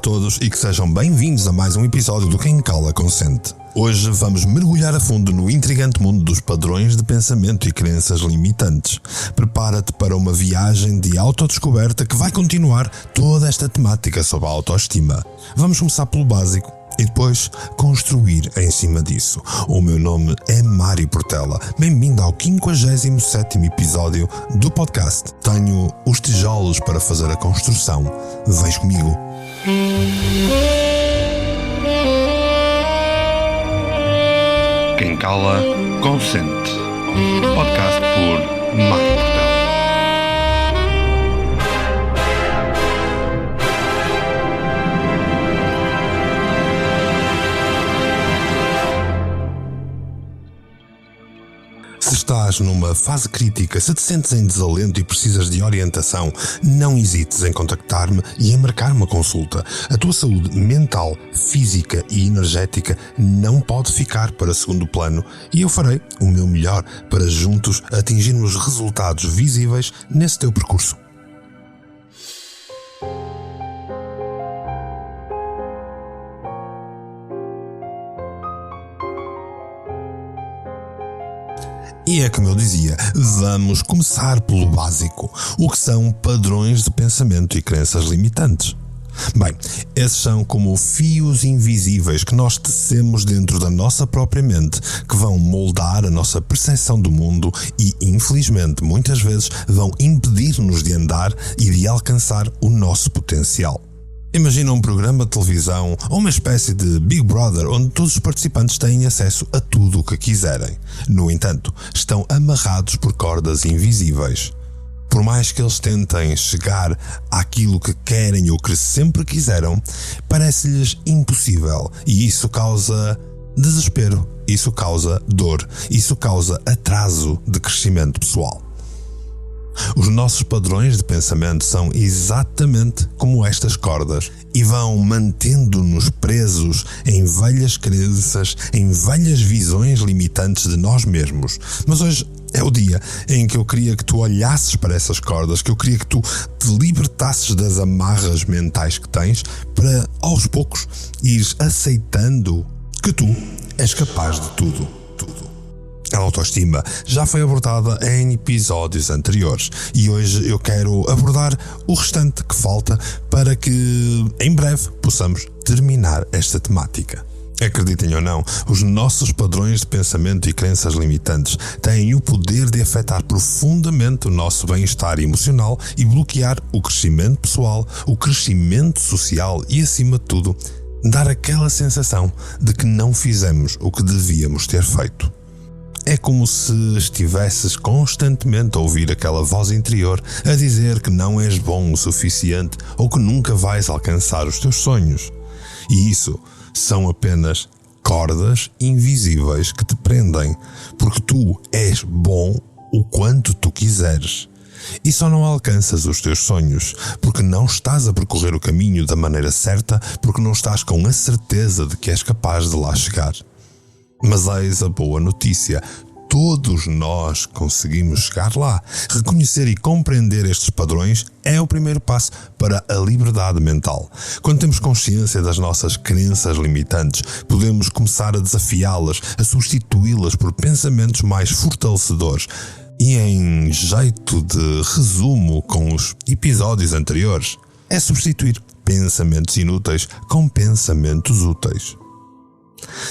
Olá a todos e que sejam bem-vindos a mais um episódio do Quem Cala Consente. Hoje vamos mergulhar a fundo no intrigante mundo dos padrões de pensamento e crenças limitantes. Prepara-te para uma viagem de autodescoberta que vai continuar toda esta temática sobre a autoestima. Vamos começar pelo básico e depois construir em cima disso. O meu nome é Mário Portela. Bem-vindo ao 57º episódio do podcast. Tenho os tijolos para fazer a construção. Vens comigo. Quem Cala Consente. Podcast por Mário Portela. Se estás numa fase crítica, se te sentes em desalento e precisas de orientação, não hesites em contactar-me e em marcar uma consulta. A tua saúde mental, física e energética não pode ficar para segundo plano e eu farei o meu melhor para juntos atingirmos resultados visíveis nesse teu percurso. E é como eu dizia, vamos começar pelo básico. O que são padrões de pensamento e crenças limitantes? Bem, esses são como fios invisíveis que nós tecemos dentro da nossa própria mente, que vão moldar a nossa percepção do mundo e, infelizmente, muitas vezes vão impedir-nos de andar e de alcançar o nosso potencial. Imagina um programa de televisão ou uma espécie de Big Brother onde todos os participantes têm acesso a tudo o que quiserem. No entanto, estão amarrados por cordas invisíveis. Por mais que eles tentem chegar àquilo que querem ou que sempre quiseram, parece-lhes impossível e isso causa desespero, isso causa dor, isso causa atraso de crescimento pessoal. Os nossos padrões de pensamento são exatamente como estas cordas e vão mantendo-nos presos em velhas crenças, em velhas visões limitantes de nós mesmos. Mas hoje é o dia em que eu queria que tu olhasses para essas cordas, que eu queria que tu te libertasses das amarras mentais que tens para, aos poucos, ires aceitando que tu és capaz de tudo. A autoestima já foi abordada em episódios anteriores e hoje eu quero abordar o restante que falta para que em breve possamos terminar esta temática. Acreditem ou não, os nossos padrões de pensamento e crenças limitantes têm o poder de afetar profundamente o nosso bem-estar emocional e bloquear o crescimento pessoal, o crescimento social e, acima de tudo, dar aquela sensação de que não fizemos o que devíamos ter feito. É como se estivesses constantemente a ouvir aquela voz interior a dizer que não és bom o suficiente ou que nunca vais alcançar os teus sonhos. E isso são apenas cordas invisíveis que te prendem, porque tu és bom o quanto tu quiseres. E só não alcanças os teus sonhos porque não estás a percorrer o caminho da maneira certa, porque não estás com a certeza de que és capaz de lá chegar. Mas eis a boa notícia, todos nós conseguimos chegar lá. Reconhecer e compreender estes padrões é o primeiro passo para a liberdade mental. Quando temos consciência das nossas crenças limitantes, podemos começar a desafiá-las, a substituí-las por pensamentos mais fortalecedores. E em jeito de resumo com os episódios anteriores, é substituir pensamentos inúteis com pensamentos úteis.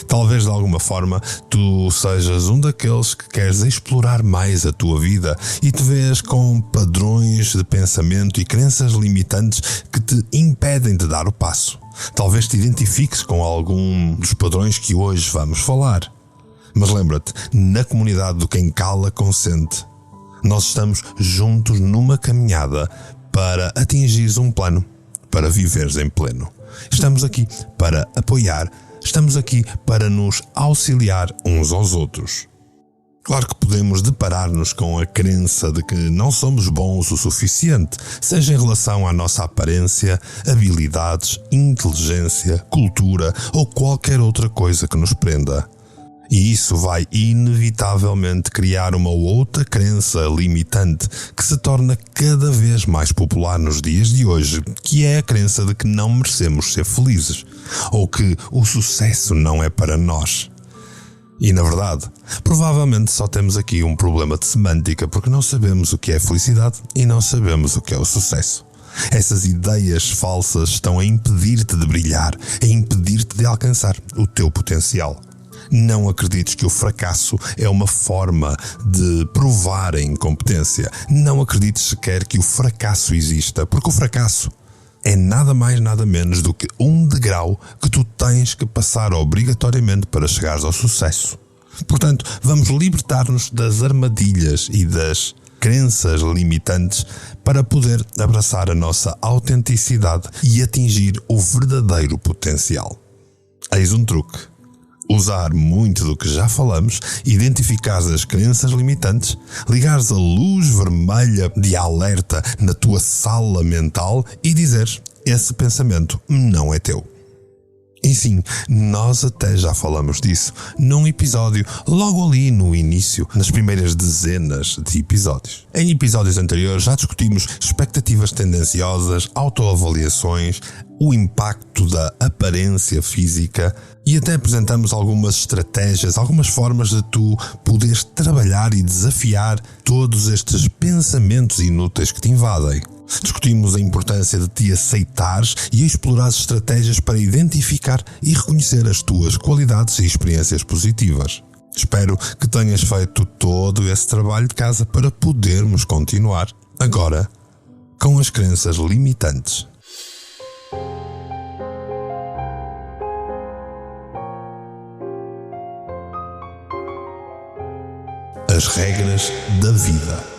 Talvez de alguma forma tu sejas um daqueles que queres explorar mais a tua vida e te vês com padrões de pensamento e crenças limitantes que te impedem de dar o passo. Talvez te identifiques com algum dos padrões que hoje vamos falar. Mas lembra-te, na comunidade do Quem Cala Consente, nós estamos juntos numa caminhada para atingires um plano, para viveres em pleno. Estamos aqui para apoiar. Estamos aqui para nos auxiliar uns aos outros. Claro que podemos deparar-nos com a crença de que não somos bons o suficiente, seja em relação à nossa aparência, habilidades, inteligência, cultura ou qualquer outra coisa que nos prenda. E isso vai inevitavelmente criar uma outra crença limitante que se torna cada vez mais popular nos dias de hoje, que é a crença de que não merecemos ser felizes, ou que o sucesso não é para nós. E na verdade, provavelmente só temos aqui um problema de semântica, porque não sabemos o que é felicidade e não sabemos o que é o sucesso. Essas ideias falsas estão a impedir-te de brilhar, a impedir-te de alcançar o teu potencial. Não acredites que o fracasso é uma forma de provar a incompetência. Não acredites sequer que o fracasso exista, porque o fracasso é nada mais nada menos do que um degrau que tu tens que passar obrigatoriamente para chegares ao sucesso. Portanto, vamos libertar-nos das armadilhas e das crenças limitantes para poder abraçar a nossa autenticidade e atingir o verdadeiro potencial. Eis um truque. Usar muito do que já falamos, identificares as crenças limitantes, ligares a luz vermelha de alerta na tua sala mental e dizeres: esse pensamento não é teu. E sim, nós até já falamos disso num episódio logo ali no início, nas primeiras dezenas de episódios. Em episódios anteriores já discutimos expectativas tendenciosas, autoavaliações, o impacto da aparência física e até apresentamos algumas estratégias, algumas formas de tu poderes trabalhar e desafiar todos estes pensamentos inúteis que te invadem. Discutimos a importância de te aceitares e explorar estratégias para identificar e reconhecer as tuas qualidades e experiências positivas. Espero que tenhas feito todo esse trabalho de casa para podermos continuar agora com as crenças limitantes. As regras da vida.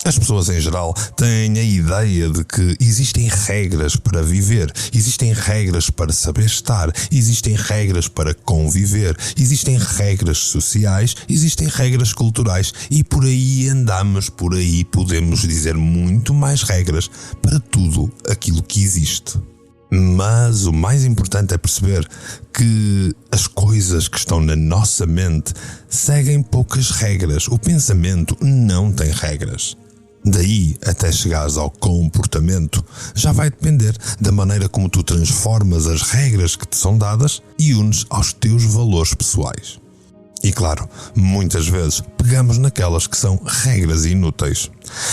As pessoas em geral têm a ideia de que existem regras para viver, existem regras para saber estar, existem regras para conviver, existem regras sociais, existem regras culturais e por aí andamos, por aí podemos dizer muito mais regras para tudo aquilo que existe. Mas o mais importante é perceber que as coisas que estão na nossa mente seguem poucas regras. O pensamento não tem regras. Daí até chegares ao comportamento, já vai depender da maneira como tu transformas as regras que te são dadas e unes aos teus valores pessoais. E claro, muitas vezes pegamos naquelas que são regras inúteis.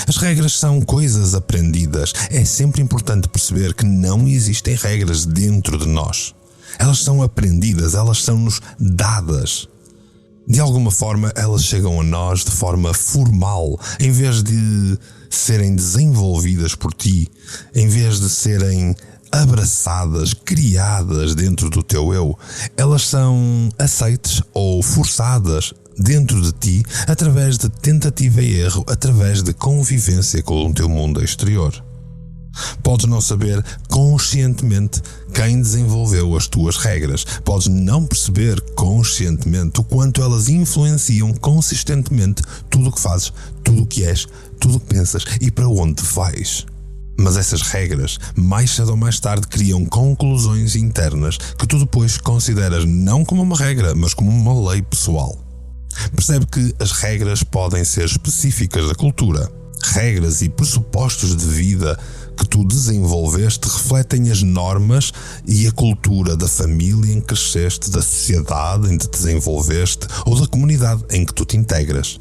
As regras são coisas aprendidas. É sempre importante perceber que não existem regras dentro de nós. Elas são aprendidas, elas são-nos dadas. De alguma forma, elas chegam a nós de forma formal, em vez de serem desenvolvidas por ti, em vez de serem abraçadas, criadas dentro do teu eu, elas são aceites ou forçadas dentro de ti através de tentativa e erro, através de convivência com o teu mundo exterior. Podes não saber conscientemente quem desenvolveu as tuas regras. Podes não perceber conscientemente o quanto elas influenciam consistentemente tudo o que fazes, tudo o que és, tudo o que pensas e para onde vais. Mas essas regras, mais cedo ou mais tarde, criam conclusões internas que tu depois consideras não como uma regra, mas como uma lei pessoal. Percebe que as regras podem ser específicas da cultura. Regras e pressupostos de vida que tu desenvolveste refletem as normas e a cultura da família em que cresceste, da sociedade em que te desenvolveste ou da comunidade em que tu te integras.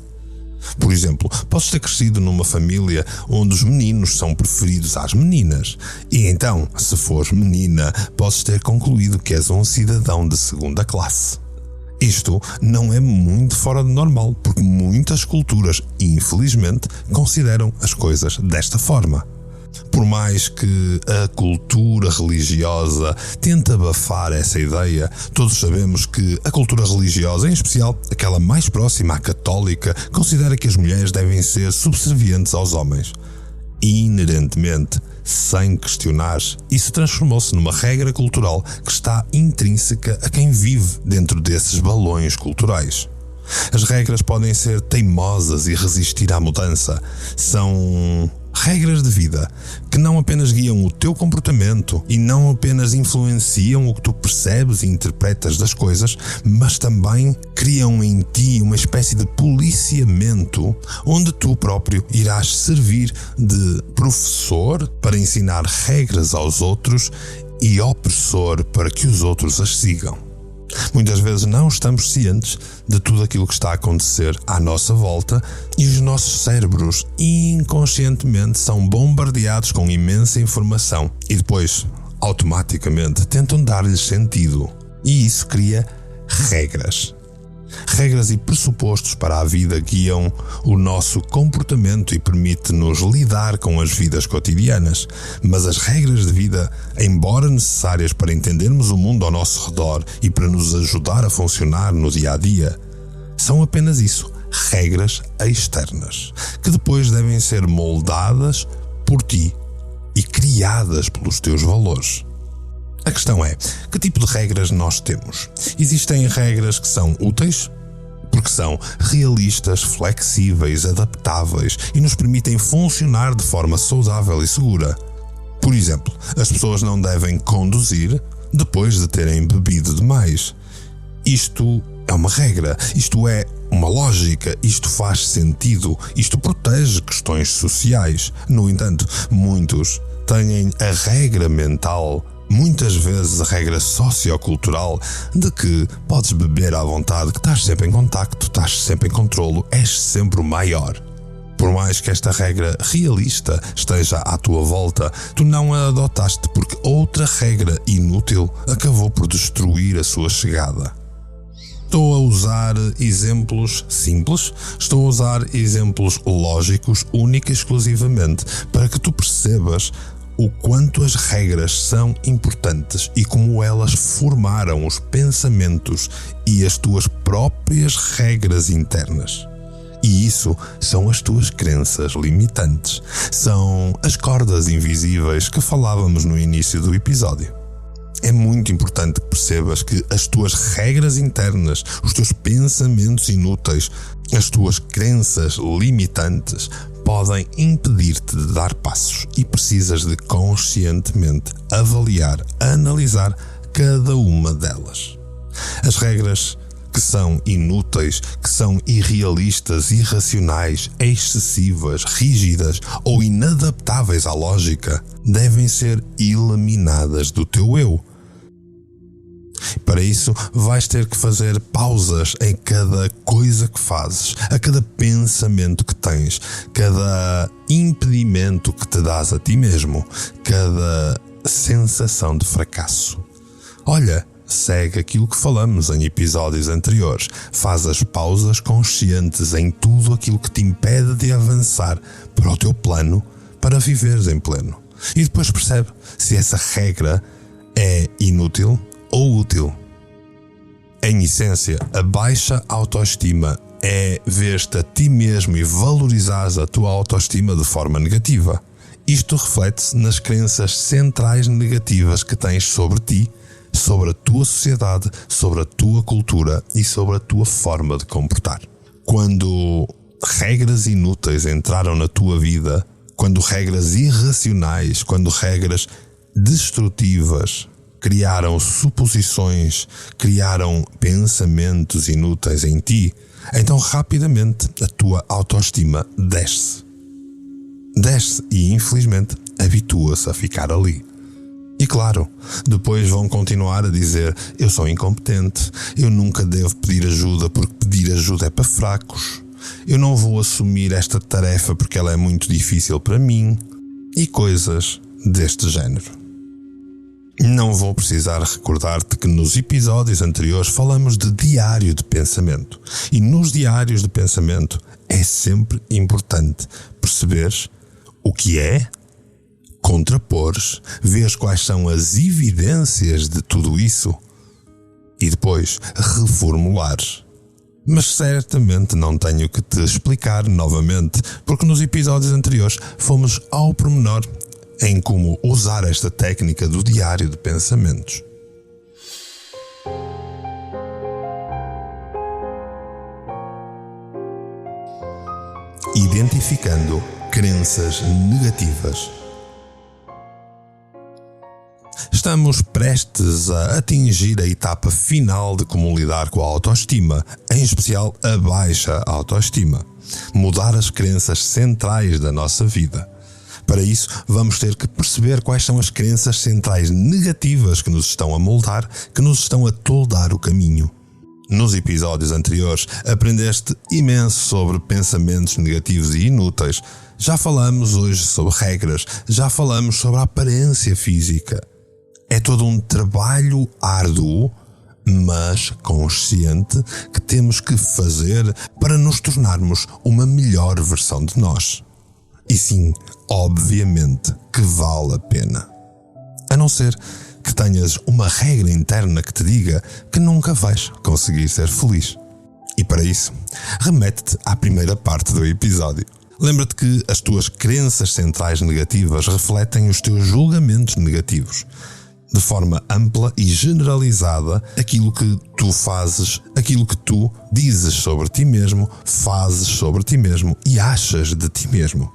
Por exemplo, podes ter crescido numa família onde os meninos são preferidos às meninas e então, se fores menina, podes ter concluído que és um cidadão de segunda classe. Isto não é muito fora do normal, porque muitas culturas, infelizmente, consideram as coisas desta forma. Por mais que a cultura religiosa tente abafar essa ideia, todos sabemos que a cultura religiosa, em especial aquela mais próxima à católica, considera que as mulheres devem ser subservientes aos homens. Inerentemente, sem questionar, isso transformou-se numa regra cultural que está intrínseca a quem vive dentro desses balões culturais. As regras podem ser teimosas e resistir à mudança. São Regras de vida que não apenas guiam o teu comportamento e não apenas influenciam o que tu percebes e interpretas das coisas, mas também criam em ti uma espécie de policiamento onde tu próprio irás servir de professor para ensinar regras aos outros e opressor para que os outros as sigam. Muitas vezes não estamos cientes de tudo aquilo que está a acontecer à nossa volta e os nossos cérebros inconscientemente são bombardeados com imensa informação e depois, automaticamente, tentam dar-lhes sentido. E isso cria regras. Regras e pressupostos para a vida guiam o nosso comportamento e permite-nos lidar com as vidas cotidianas. Mas as regras de vida, embora necessárias para entendermos o mundo ao nosso redor e para nos ajudar a funcionar no dia-a-dia, são apenas isso, regras externas, que depois devem ser moldadas por ti e criadas pelos teus valores. A questão é, que tipo de regras nós temos? Existem regras que são úteis, porque são realistas, flexíveis, adaptáveis e nos permitem funcionar de forma saudável e segura. Por exemplo, as pessoas não devem conduzir depois de terem bebido demais. Isto é uma regra, isto é uma lógica, isto faz sentido, isto protege questões sociais. No entanto, muitos têm a regra mental, muitas vezes a regra sociocultural, de que podes beber à vontade, que estás sempre em contacto, estás sempre em controlo, és sempre o maior. Por mais que esta regra realista esteja à tua volta, tu não a adotaste porque outra regra inútil acabou por destruir a sua chegada. Estou a usar exemplos simples, estou a usar exemplos lógicos única e exclusivamente para que tu percebas o quanto as regras são importantes e como elas formaram os pensamentos e as tuas próprias regras internas. E isso são as tuas crenças limitantes, são as cordas invisíveis que falávamos no início do episódio. É muito importante que percebas que as tuas regras internas, os teus pensamentos inúteis, as tuas crenças limitantes podem impedir-te de dar passos e precisas de conscientemente avaliar, analisar cada uma delas. As regras que são inúteis, que são irrealistas, irracionais, excessivas, rígidas ou inadaptáveis à lógica, devem ser eliminadas do teu eu. Para isso, vais ter que fazer pausas em cada coisa que fazes, a cada pensamento que tens, cada impedimento que te dás a ti mesmo, cada sensação de fracasso. Olha, segue aquilo que falamos em episódios anteriores. Faz as pausas conscientes em tudo aquilo que te impede de avançar para o teu plano, para viveres em pleno. E depois percebe se essa regra é inútil ou útil. Em essência, a baixa autoestima é ver-te a ti mesmo e valorizares a tua autoestima de forma negativa. Isto reflete-se nas crenças centrais negativas que tens sobre ti, sobre a tua sociedade, sobre a tua cultura e sobre a tua forma de comportar. Quando regras inúteis entraram na tua vida, quando regras irracionais, quando regras destrutivas criaram suposições, criaram pensamentos inúteis em ti, então rapidamente a tua autoestima desce. Desce e infelizmente habitua-se a ficar ali. E claro, depois vão continuar a dizer: eu sou incompetente, eu nunca devo pedir ajuda porque pedir ajuda é para fracos, eu não vou assumir esta tarefa porque ela é muito difícil para mim, e coisas deste género. Não vou precisar recordar-te que nos episódios anteriores falamos de diário de pensamento, e nos diários de pensamento é sempre importante perceberes o que é, contrapores, veres quais são as evidências de tudo isso e depois reformulares. Mas certamente não tenho que te explicar novamente, porque nos episódios anteriores fomos ao pormenor em como usar esta técnica do diário de pensamentos. Identificando crenças negativas. Estamos prestes a atingir a etapa final de como lidar com a autoestima, em especial a baixa autoestima. Mudar as crenças centrais da nossa vida. Para isso, vamos ter que perceber quais são as crenças centrais negativas que nos estão a moldar, que nos estão a toldar o caminho. Nos episódios anteriores, aprendeste imenso sobre pensamentos negativos e inúteis. Já falamos hoje sobre regras, já falamos sobre a aparência física. É todo um trabalho árduo, mas consciente, que temos que fazer para nos tornarmos uma melhor versão de nós. E sim, obviamente que vale a pena. A não ser que tenhas uma regra interna que te diga que nunca vais conseguir ser feliz. E para isso, remete-te à primeira parte do episódio. Lembra-te que as tuas crenças centrais negativas refletem os teus julgamentos negativos. De forma ampla e generalizada, aquilo que tu fazes, aquilo que tu dizes sobre ti mesmo, fazes sobre ti mesmo e achas de ti mesmo.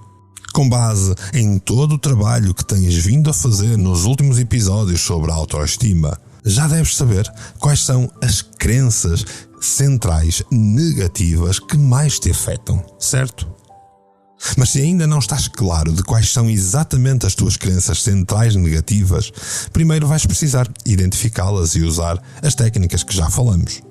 Com base em todo o trabalho que tens vindo a fazer nos últimos episódios sobre a autoestima, já deves saber quais são as crenças centrais negativas que mais te afetam, certo? Mas se ainda não estás claro de quais são exatamente as tuas crenças centrais negativas, primeiro vais precisar identificá-las e usar as técnicas que já falamos.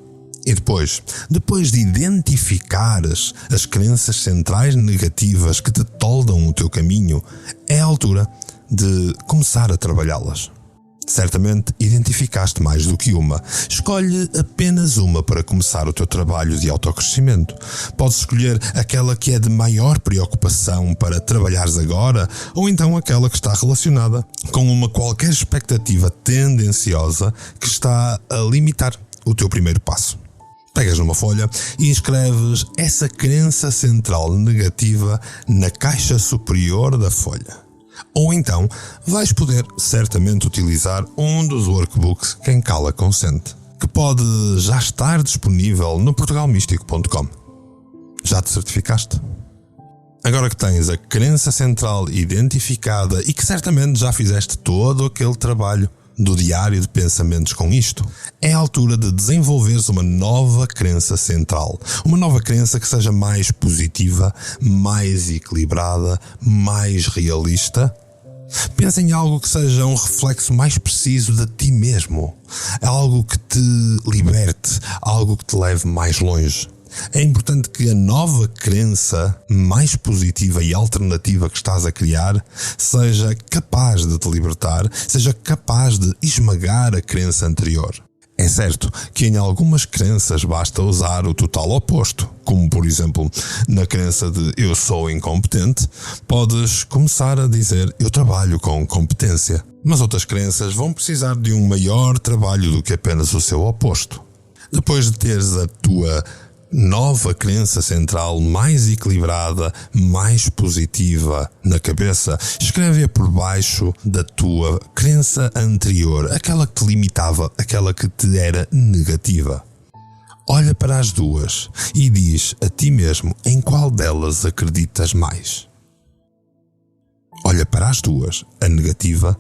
E depois de identificares as crenças centrais negativas que te toldam o teu caminho, é a altura de começar a trabalhá-las. Certamente identificaste mais do que uma. Escolhe apenas uma para começar o teu trabalho de autocrescimento. Podes escolher aquela que é de maior preocupação para trabalhares agora, ou então aquela que está relacionada com uma qualquer expectativa tendenciosa que está a limitar o teu primeiro passo. Pegas numa folha e escreves essa crença central negativa na caixa superior da folha. Ou então, vais poder certamente utilizar um dos workbooks Quem Cala Consente, que pode já estar disponível no portugalmístico.com. Já te certificaste? Agora que tens a crença central identificada e que certamente já fizeste todo aquele trabalho do diário de pensamentos com isto, é a altura de desenvolveres uma nova crença central. Uma nova crença que seja mais positiva, mais equilibrada, mais realista. Pensa em algo que seja um reflexo mais preciso de ti mesmo. Algo que te liberte, algo que te leve mais longe. É importante que a nova crença mais positiva e alternativa que estás a criar seja capaz de te libertar, seja capaz de esmagar a crença anterior. É certo que em algumas crenças basta usar o total oposto, como por exemplo, na crença de eu sou incompetente, podes começar a dizer eu trabalho com competência. Mas outras crenças vão precisar de um maior trabalho do que apenas o seu oposto. Depois de teres a tua nova crença central mais equilibrada, mais positiva na cabeça, escreve-a por baixo da tua crença anterior, aquela que te limitava, aquela que te era negativa. Olha para as duas e diz a ti mesmo em qual delas acreditas mais. Olha para as duas, a negativa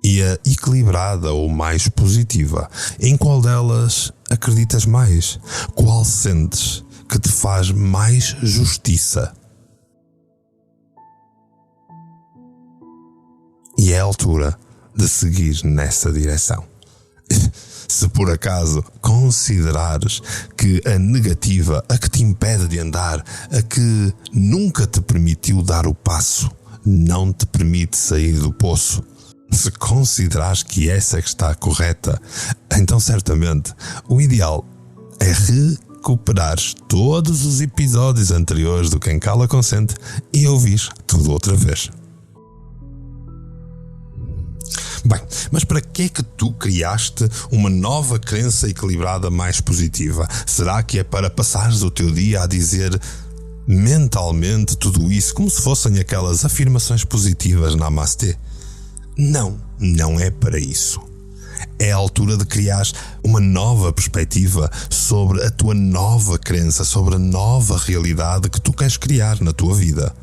e a equilibrada ou mais positiva. Em qual delas acreditas mais? Qual sentes que te faz mais justiça? E é a altura de seguir nessa direção. Se por acaso considerares que a negativa, a que te impede de andar, a que nunca te permitiu dar o passo, não te permite sair do poço, se considerares que essa é que está correta, então certamente o ideal é recuperares todos os episódios anteriores do Quem Cala Consente e ouvir tudo outra vez. Bem, mas para que é que tu criaste uma nova crença equilibrada mais positiva? Será que é para passares o teu dia a dizer mentalmente tudo isso como se fossem aquelas afirmações positivas na Namastê? Não é para isso. É a altura de criar uma nova perspectiva sobre a tua nova crença, sobre a nova realidade que tu queres criar na tua vida.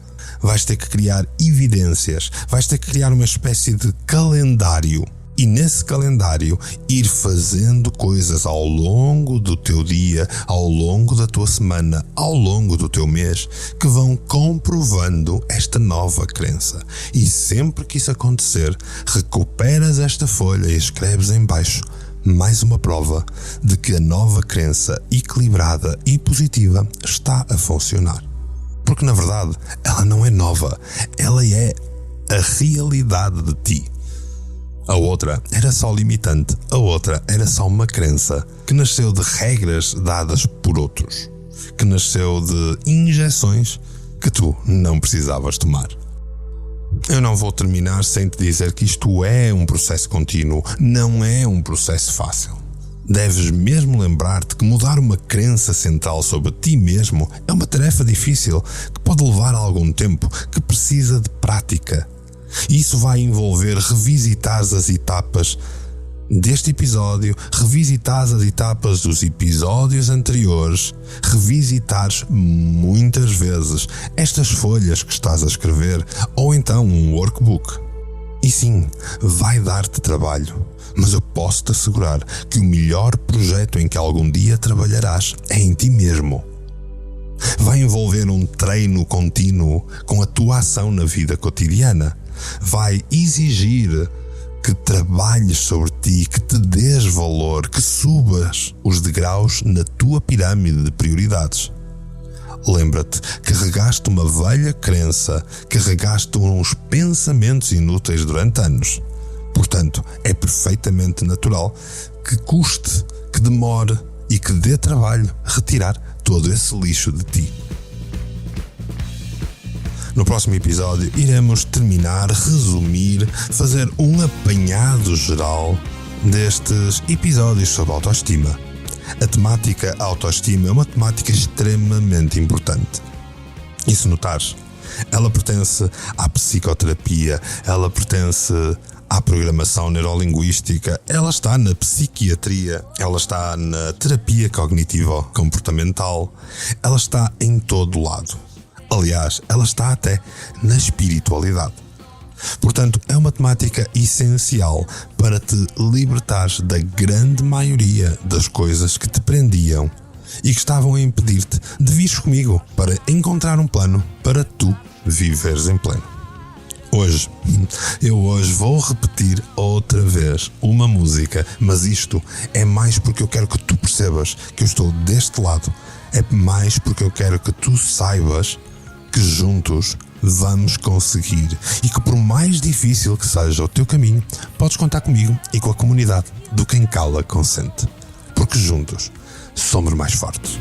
vais ter que criar evidências, vais ter que criar uma espécie de calendário. E nesse calendário ir fazendo coisas ao longo do teu dia, ao longo da tua semana, ao longo do teu mês, que vão comprovando esta nova crença. E sempre que isso acontecer, recuperas esta folha e escreves em baixo mais uma prova de que a nova crença equilibrada e positiva está a funcionar. Porque na verdade ela não é nova, ela é a realidade de ti. A outra era só limitante, a outra era só uma crença que nasceu de regras dadas por outros, que nasceu de injeções que tu não precisavas tomar. Eu não vou terminar sem te dizer que isto é um processo contínuo, não é um processo fácil. Deves mesmo lembrar-te que mudar uma crença central sobre ti mesmo é uma tarefa difícil, que pode levar algum tempo, que precisa de prática. Isso vai envolver revisitar as etapas deste episódio, revisitar as etapas dos episódios anteriores, revisitares muitas vezes estas folhas que estás a escrever ou então um workbook. E sim, vai dar-te trabalho, mas eu posso te assegurar que o melhor projeto em que algum dia trabalharás é em ti mesmo. Vai envolver um treino contínuo com a tua ação na vida cotidiana. Vai exigir que trabalhes sobre ti, que te dês valor, que subas os degraus na tua pirâmide de prioridades. Lembra-te, carregaste uma velha crença, carregaste uns pensamentos inúteis durante anos. Portanto, é perfeitamente natural que custe, que demore e que dê trabalho retirar todo esse lixo de ti. No próximo episódio iremos terminar, resumir, fazer um apanhado geral destes episódios sobre autoestima. A temática autoestima é uma temática extremamente importante. E se notares, ela pertence à psicoterapia, ela pertence à programação neurolinguística, ela está na psiquiatria, ela está na terapia cognitivo-comportamental, ela está em todo lado. Aliás, ela está até na espiritualidade. Portanto, é uma temática essencial para te libertares da grande maioria das coisas que te prendiam e que estavam a impedir-te de vires comigo para encontrar um plano para tu viveres em pleno. Eu hoje vou repetir outra vez uma música, mas isto é mais porque eu quero que tu percebas que eu estou deste lado. É mais porque eu quero que tu saibas que juntos vamos conseguir e que por mais difícil que seja o teu caminho, podes contar comigo e com a comunidade do Quem Cala Consente, porque juntos somos mais fortes.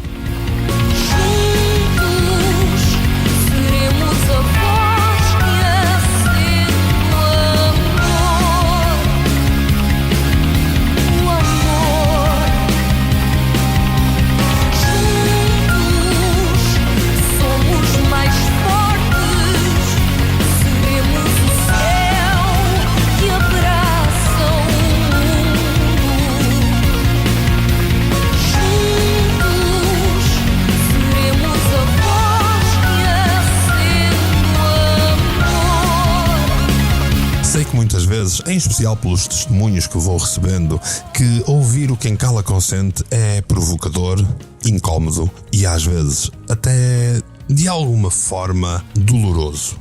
Muitas vezes, em especial pelos testemunhos que vou recebendo, que ouvir o Quem Cala Consente é provocador, incómodo e às vezes até de alguma forma doloroso.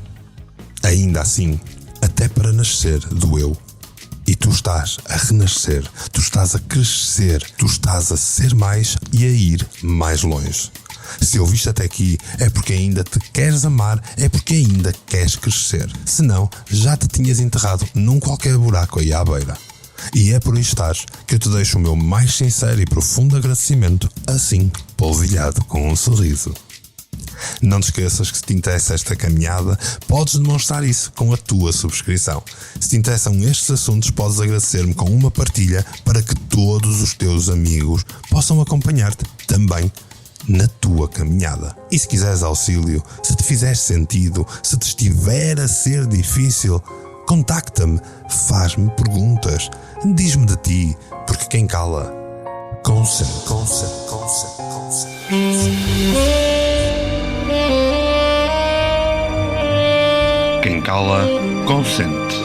Ainda assim, até para nascer doeu. E tu estás a renascer, tu estás a crescer, tu estás a ser mais e a ir mais longe. Se ouviste até aqui, é porque ainda te queres amar, é porque ainda queres crescer. Senão, já te tinhas enterrado num qualquer buraco aí à beira. E é por aí estás que eu te deixo o meu mais sincero e profundo agradecimento, assim, polvilhado com um sorriso. Não te esqueças que se te interessa esta caminhada, podes demonstrar isso com a tua subscrição. Se te interessam estes assuntos, podes agradecer-me com uma partilha para que todos os teus amigos possam acompanhar-te também na tua caminhada. E se quiseres auxílio, se te fizer sentido, se te estiver a ser difícil, contacta-me, faz-me perguntas, diz-me de ti, porque quem cala, consente. Quem cala, consente.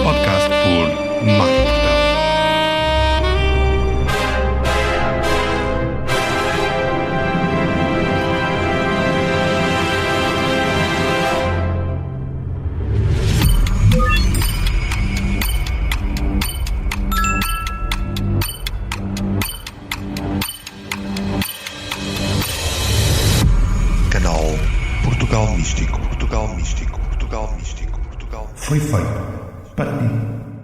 Podcast por Marco Portela. Canal Portugal Místico, Portugal Místico, Portugal Místico, Portugal. Foi feito para ti.